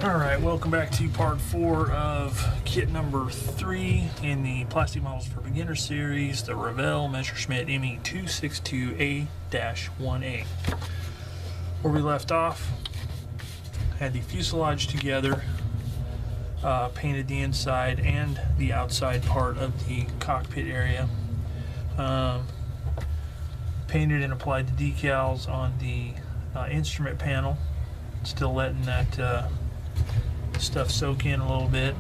Alright, welcome back to part 4 of kit number 3 in the Plastic Models for Beginners series, the Revell Messerschmitt ME262A-1A. Where we left off, had the fuselage together, painted the inside and the outside part of the cockpit area, painted and applied the decals on the instrument panel, still letting that stuff soak in a little bit.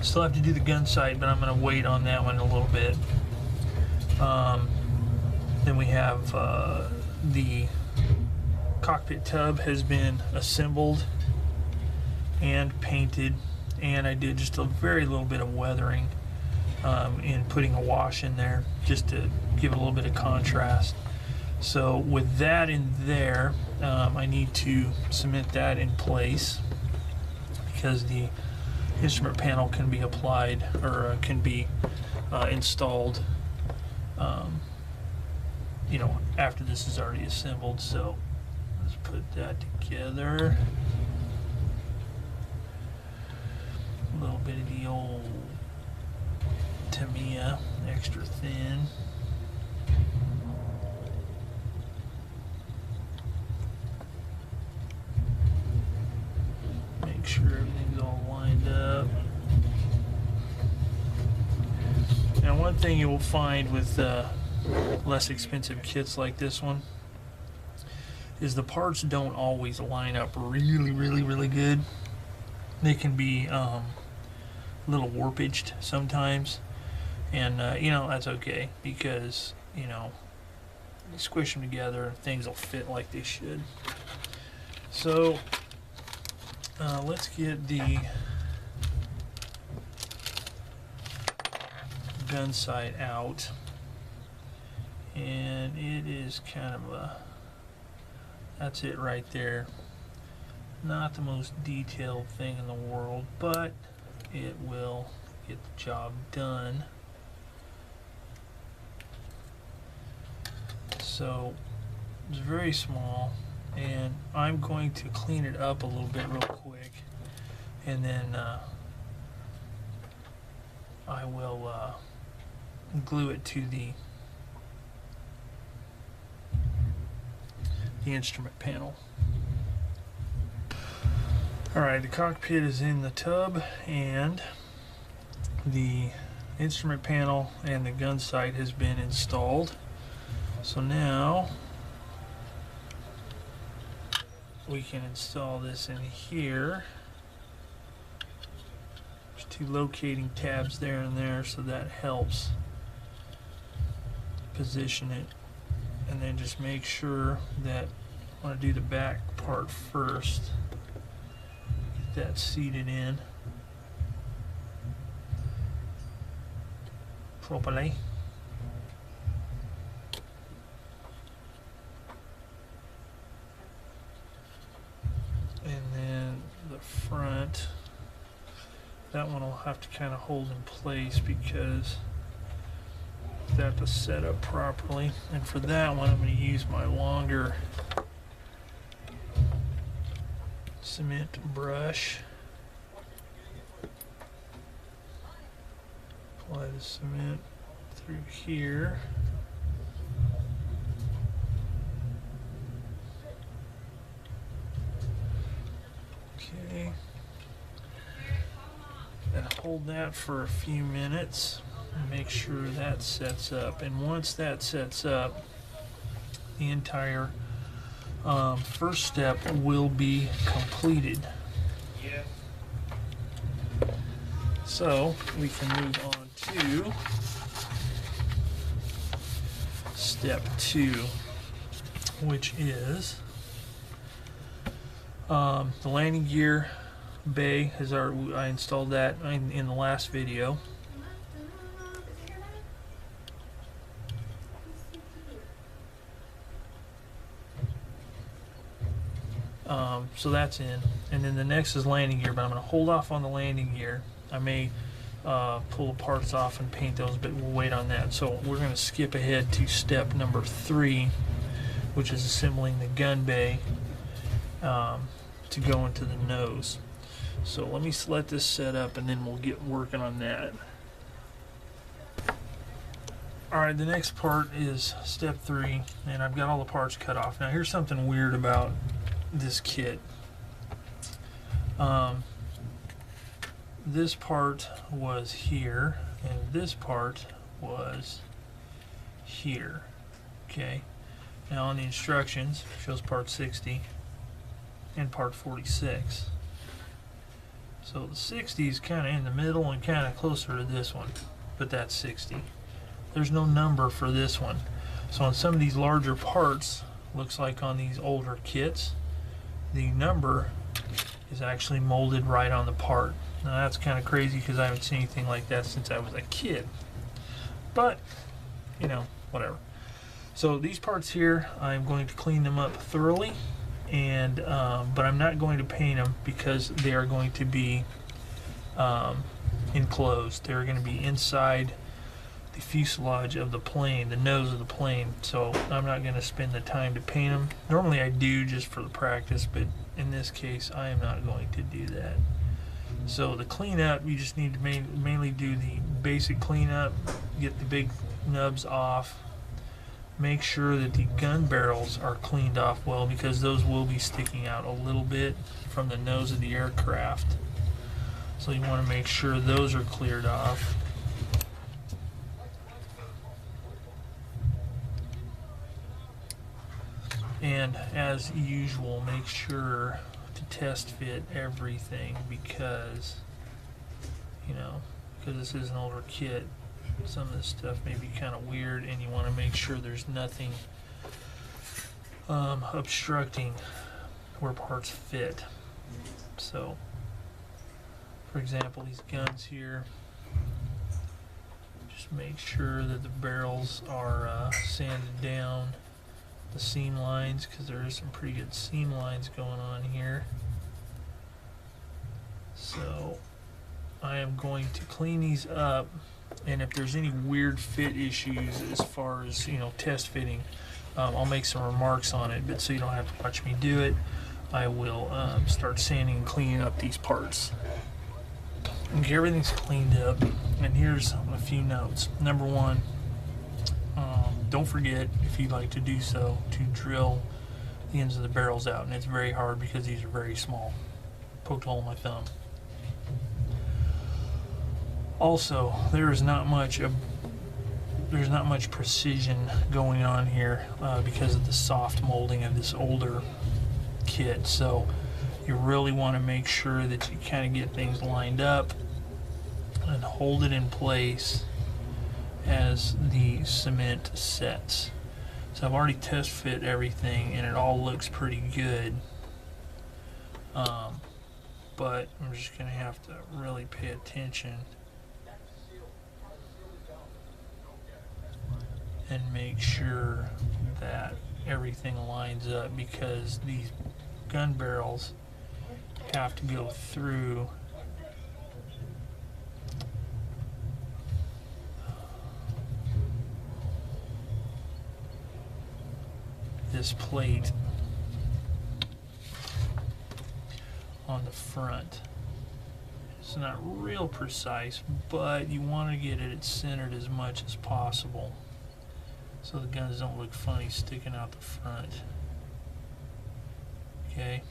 Still have to do the gun sight, but I'm going to wait on that one a little bit. Then we have the cockpit tub has been assembled and painted, and I did just a very little bit of weathering in putting a wash in there just to give a little bit of contrast. So with that in there, I need to cement that in place, because the instrument panel can be applied or can be installed, after this is already assembled. So let's put that together. A little bit of the old Tamiya, extra thin. Make sure everything's all lined up. Now, one thing you will find with less expensive kits like this one is the parts don't always line up really good. They can be a little warpaged sometimes, and that's okay, because you squish them together, things will fit like they should. So let's get the gun sight out, and it is kind of that's it right there. Not the most detailed thing in the world, but it will get the job done. So it's very small, and I'm going to clean it up a little bit real quick, and then I will glue it to the instrument panel. Alright, the cockpit is in the tub, and the instrument panel and the gun sight has been installed. So now we can install this in here. There's 2 locating tabs there and there, so that helps position it. And then just make sure that I want to do the back part first. Get that seated in properly. And then the front, that one will have to kind of hold in place because I have to set up properly. And for that one, I'm going to use my longer cement brush. Apply the cement through here. Okay. And hold that for a few minutes. Make sure that sets up, and once that sets up, the entire first step will be completed. So we can move on to step 2, which is the landing gear bay. I installed that in the last video. So that's in, and then the next is landing gear, but I'm going to hold off on the landing gear. I may pull the parts off and paint those, but we'll wait on that. So we're going to skip ahead to step number 3, which is assembling the gun bay to go into the nose. So let me let this set up and then we'll get working on that. Alright, the next part is step 3, and I've got all the parts cut off. Now here's something weird about this kit. This part was here, and this part was here. Okay. Now on the instructions, it shows part 60 and part 46. So the 60 is kind of in the middle and kind of closer to this one, but that's 60. There's no number for this one. So on some of these larger parts, looks like on these older kits, the number is actually molded right on the part. Now that's kind of crazy because I haven't seen anything like that since I was a kid. But, you know, whatever. So these parts here, I'm going to clean them up thoroughly, and but I'm not going to paint them because they are going to be enclosed. They're going to be inside the fuselage of the plane, the nose of the plane, so I'm not going to spend the time to paint them. Normally I do just for the practice, but in this case I am not going to do that. So the cleanup, you just need to mainly do the basic cleanup, get the big nubs off, make sure that the gun barrels are cleaned off well because those will be sticking out a little bit from the nose of the aircraft. So you want to make sure those are cleared off. And as usual, make sure to test fit everything because, you know, because this is an older kit, some of this stuff may be kind of weird, and you want to make sure there's nothing obstructing where parts fit. So, for example, these guns here, just make sure that the barrels are sanded down. The seam lines, because there is some pretty good seam lines going on here. So I am going to clean these up, and if there's any weird fit issues as far as, you know, test fitting, I'll make some remarks on it, but so you don't have to watch me do it, I will start sanding and cleaning up these parts. Okay, everything's cleaned up, and here's a few notes. Number 1, don't forget, if you'd like to do so, to drill the ends of the barrels out, and it's very hard because these are very small. Poked a hole in my thumb. Also, there's not much precision going on here because of the soft molding of this older kit. So you really want to make sure that you kind of get things lined up and hold it in place as the cement sets. So I've already test fit everything and it all looks pretty good, but I'm just gonna have to really pay attention and make sure that everything lines up because these gun barrels have to go through this plate on the front. It's not real precise, but you want to get it centered as much as possible so the guns don't look funny sticking out the front. Okay,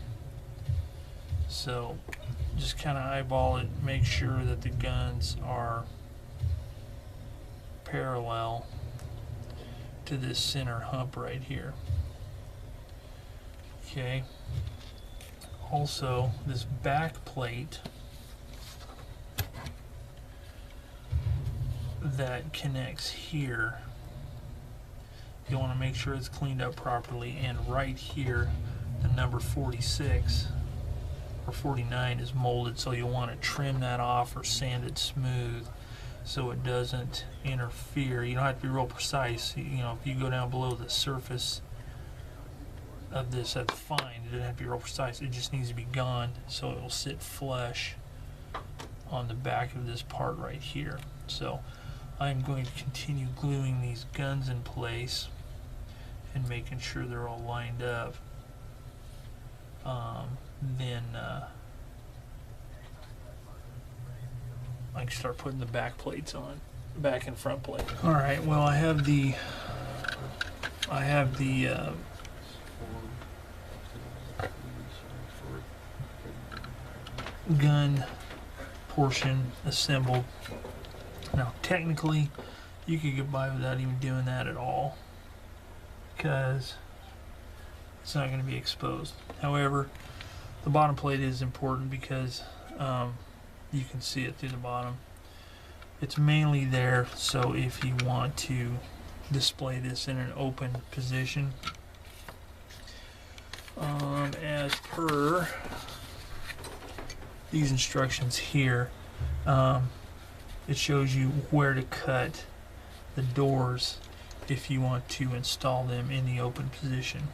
so just kind of eyeball it, make sure that the guns are parallel to this center hump right here. Okay, also this back plate that connects here, you want to make sure it's cleaned up properly, and right here the number 46 or 49 is molded, so you'll want to trim that off or sand it smooth so it doesn't interfere. You don't have to be real precise. You know, if you go down below the surface of this, that's fine. It doesn't have to be real precise. It just needs to be gone so it will sit flush on the back of this part right here. So I'm going to continue gluing these guns in place and making sure they're all lined up. Then I can start putting the back plates on, back and front plate. All right, well, I have the gun portion assembled. Now, technically, you could get by without even doing that at all, because it's not going to be exposed. However, the bottom plate is important because you can see it through the bottom. It's mainly there so if you want to display this in an open position, as per these instructions here, it shows you where to cut the doors if you want to install them in the open position.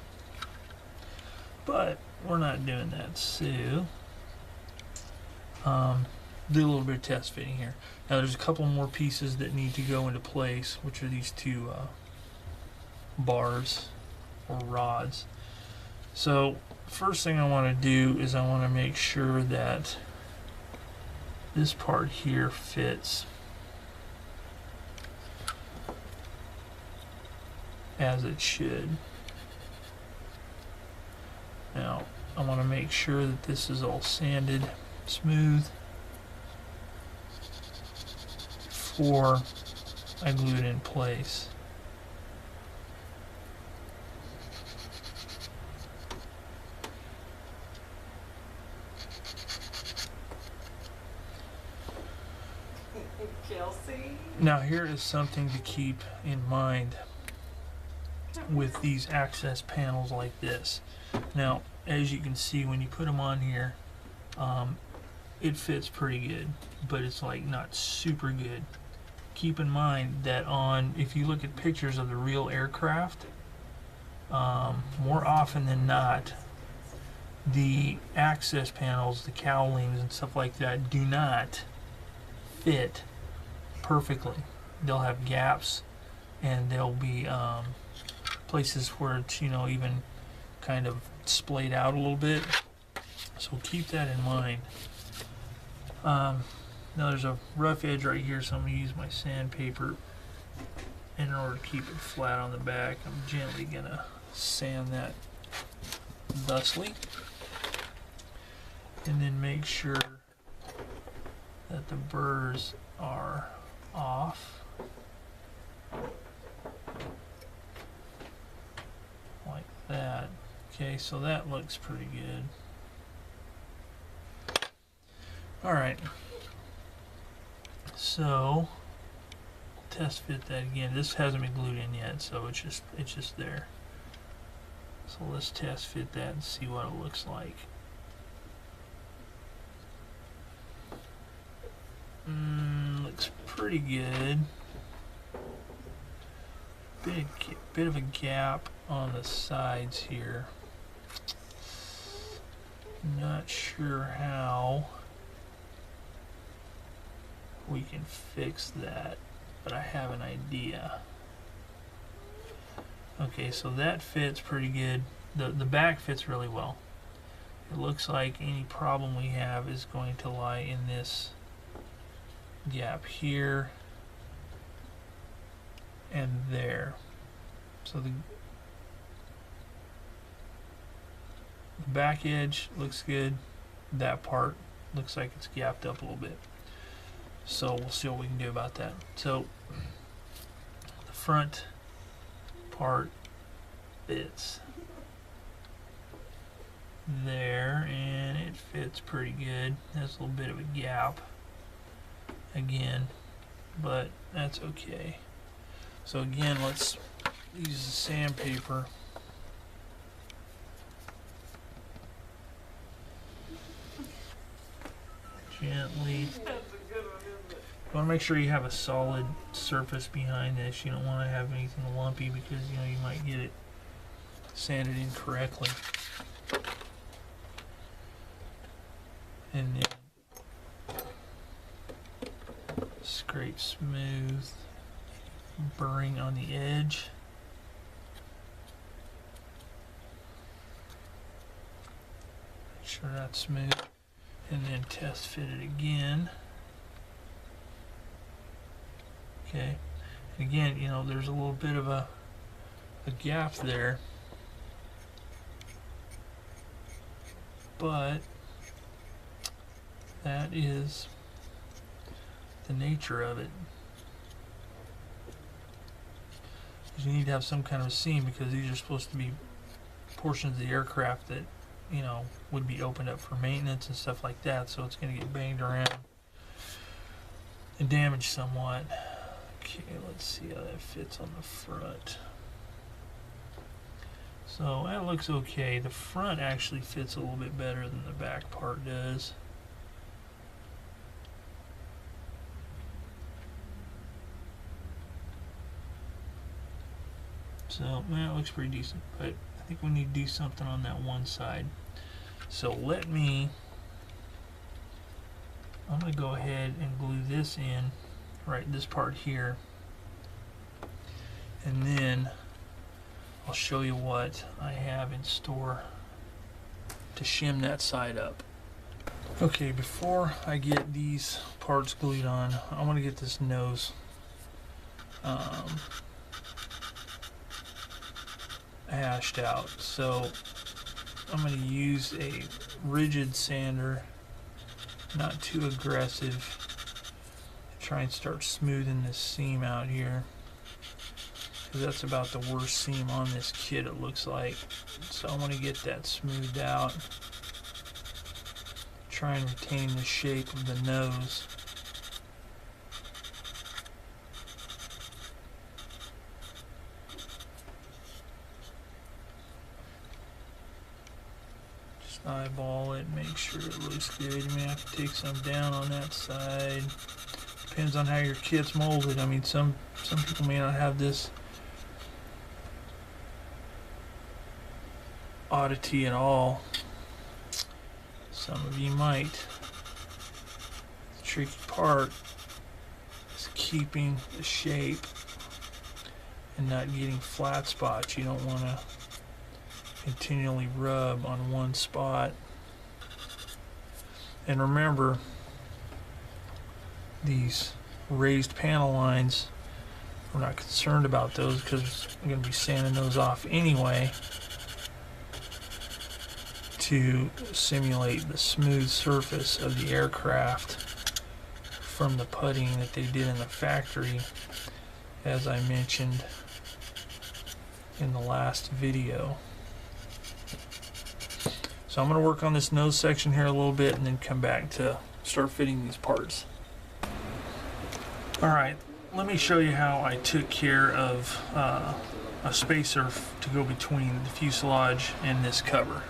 But we're not doing that, so do a little bit of test fitting here. Now there's a couple more pieces that need to go into place, which are these two bars or rods. So first thing I want to do is I want to make sure that this part here fits as it should. Now I want to make sure that this is all sanded smooth before I glue it in place. Kelsey? Now here is something to keep in mind with these access panels like this. Now, as you can see, when you put them on here, it fits pretty good, but it's like not super good. Keep in mind that if you look at pictures of the real aircraft, more often than not, the access panels, the cowlings and stuff like that do not fit perfectly. They'll have gaps, and there'll be places where it's, even kind of splayed out a little bit. So keep that in mind. Now there's a rough edge right here, so I'm going to use my sandpaper in order to keep it flat on the back. I'm gently going to sand that thusly, and then make sure that the burrs are off like that. Okay, so that looks pretty good. Alright, so test fit that again. This hasn't been glued in yet, so it's just there. So let's test fit that and see what it looks like. Looks pretty good. Bit of a gap on the sides here. Not sure how we can fix that, but I have an idea. Okay, so that fits pretty good. The back fits really well. It looks like any problem we have is going to lie in this gap here and there. So the back edge looks good. That part looks like it's gapped up a little bit. So we'll see what we can do about that. So the front part fits there, and it fits pretty good. There's a little bit of a gap again, but that's okay. So again, let's use the sandpaper. Gently. You want to make sure you have a solid surface behind this. You don't want to have anything lumpy because you might get it sanded incorrectly. And then scrape smooth, burring on the edge. Make sure that's smooth, and then test fit it again. Okay. And again, you know, there's a little bit of a gap there, but that is the nature of it. You need to have some kind of a seam because these are supposed to be portions of the aircraft that, you know, would be opened up for maintenance and stuff like that, so it's going to get banged around and damaged somewhat. Okay, let's see how that fits on the front. So that looks okay. The front actually fits a little bit better than the back part does. So that looks pretty decent, but I think we need to do something on that one side. So I'm going to go ahead and glue this in, right, this part here, and then I'll show you what I have in store to shim that side up. Okay, before I get these parts glued on, I want to get this nose hashed out. So I'm going to use a rigid sander, not too aggressive, to try and start smoothing this seam out here, because that's about the worst seam on this kit, it looks like. So I want to get that smoothed out, try and retain the shape of the nose. Eyeball it, make sure it looks good. You may have to take some down on that side. Depends on how your kit's molded. I mean, some people may not have this oddity at all. Some of you might. The tricky part is keeping the shape and not getting flat spots. You don't want to continually rub on one spot. And remember, these raised panel lines, we're not concerned about those because we're going to be sanding those off anyway to simulate the smooth surface of the aircraft from the putting that they did in the factory, as I mentioned in the last video. So I'm going to work on this nose section here a little bit and then come back to start fitting these parts. Alright, let me show you how I took care of a spacer to go between the fuselage and this cover.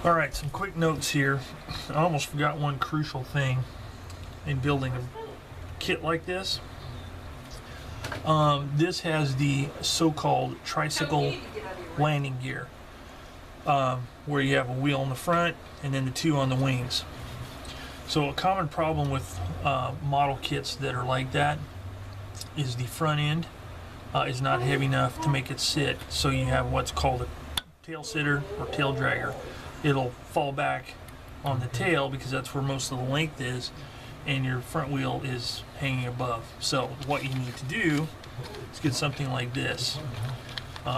All right, some quick notes here. I almost forgot one crucial thing in building a kit like this. This has the so-called tricycle landing gear, where you have a wheel in the front and then the two on the wings. So a common problem with model kits that are like that is the front end is not heavy enough to make it sit, so you have what's called a tail sitter or tail dragger. It'll fall back on the tail because that's where most of the length is, and your front wheel is hanging above. So what you need to do is get something like this,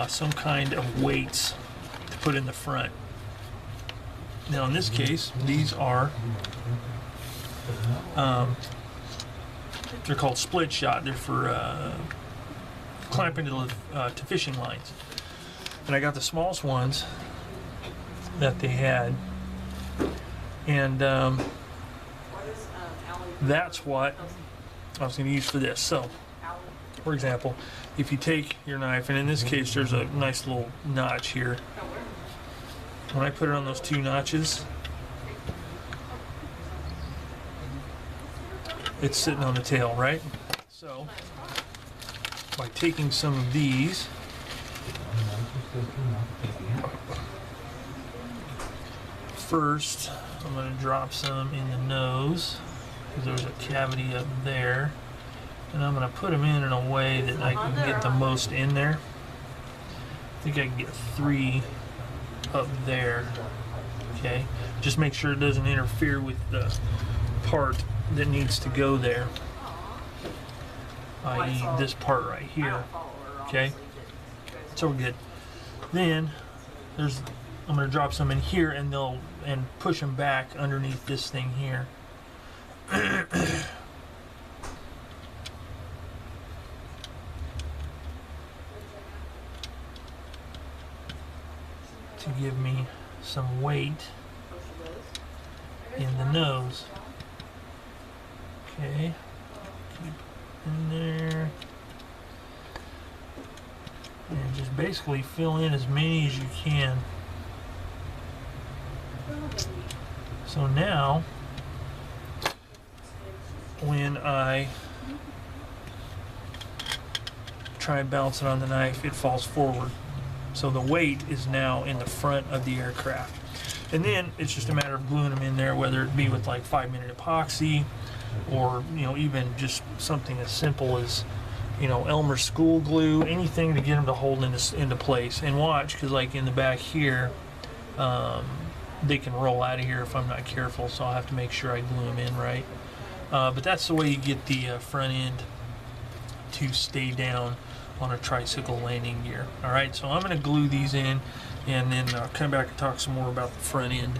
some kind of weights to put in the front. Now in this case, these are they're called split shot. They're for clamping to fishing lines. And I got the smallest ones that they had, and that's what I was going to use for this. So, for example, if you take your knife, and in this case there's a nice little notch here. When I put it on those two notches, it's sitting on the tail, right? So, by taking some of these, first I'm going to drop some in the nose, because there's a cavity up there, and I'm going to put them in a way that I can get the most in there. I think I can get 3 up there. Okay, just make sure it doesn't interfere with the part that needs to go there, i.e. this part right here. Okay, so we're good. Then I'm going to drop some in here, and push them back underneath this thing here. To give me some weight in the nose. Okay, keep in there, and just basically fill in as many as you can. So now, when I try and balance it on the knife, it falls forward. So the weight is now in the front of the aircraft. And then it's just a matter of gluing them in there, whether it be with like 5-minute epoxy, or even just something as simple as Elmer school glue, anything to get them to hold into place. And watch, because like in the back here, they can roll out of here if I'm not careful, so I'll have to make sure I glue them in right. But that's the way you get the front end to stay down on a tricycle landing gear. Alright, so I'm going to glue these in, and then I'll come back and talk some more about the front end